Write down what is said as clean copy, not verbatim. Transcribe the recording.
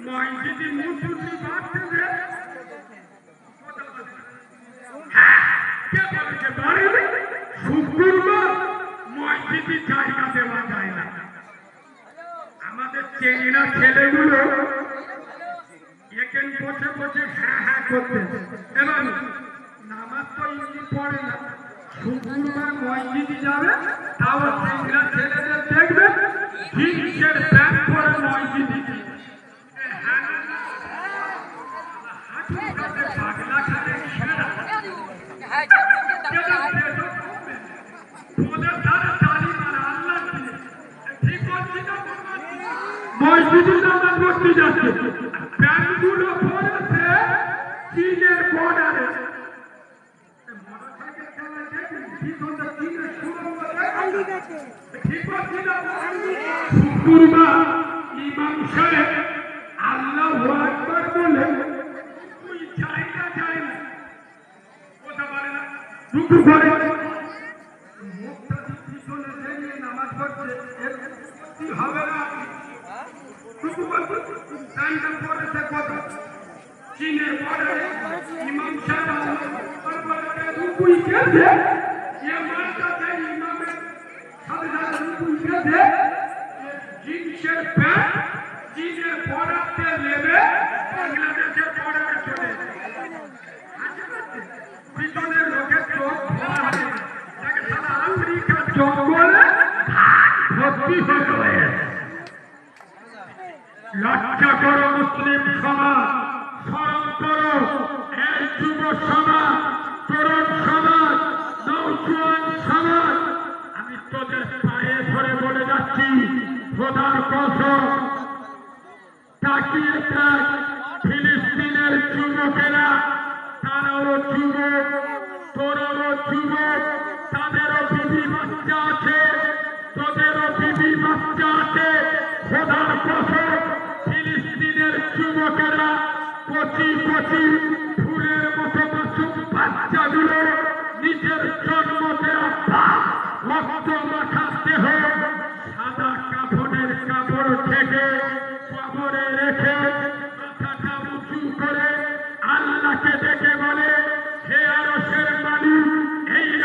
মসজিদে মুসল্লি বাড়তেছে শুক্রবার মসজিদে জায়গা দেওয়া যায় না। আমাদের চেঙ্গিনা ছেলেগুলো এখানে বসে বসে হ্যাঁ হ্যাঁ করতে এবং নামাজ তো ইনি পড়ে না। শুক্রবার মসজিদে যাবে, তাও চেঙ্গিনা ছেলেদের দেখবে জিন্সের প্যান্ট পরে মসজিদে মসজিদে নামাজ পড়তে যাচ্ছে, প্যান্টগুলো পরেছে চীনের বর্ডারে। শুক্রবার ইমাম সাহেব আল্লাহু আকবার বলে ওই জায়গা যায় না, কথা বলে না, রুকু করে মুখটা পিছনে দিয়ে নামাজ পড়ছে, এর কি হবে না? রুকু করতে প্যান্টটা পরেছে কত চীনের বর্ডারে। ইমাম সাহেব আল্লাহু আকবার বলে রুকুই গেছে, ইমামটা দেয় ইমামের সাথে সাথে রুকুই গেছে, জিন্সের প্যান্ট চীনের বর্ডারতে নেবে বাংলাদেশের বর্ডারে চলে পিছনের লোকের চোখ আফ্রিকার জঙ্গলে ভর্তি হয়ে লজ্জা করো মুসলিম সমাজ, স্মরণ করো এই যুব সমাজ, তরুণ সমাজ, নৌজওয়ান সমাজ। আমি তোদের পায়ে ধরে বলে যাচ্ছি, খোদার কসম তাকিয়ে থাক, ফিলিস্তিনের যুবকেরা তারাও যুবক, তোরও যুবক, তাদেরও বিবি বাচ্চা আছে, তোদেরও বিবি বাচ্চা আছে। খোদার কসম ফিলিস্তিনের যুবকেরা কচি কচি ফুলের মতো মাসুম বাচ্চাগুলো নিজের জন্ম দেওয়া রক্ত মাখা দেহ সাদা কাপড়ের কাপড় থেকে কবরে রেখে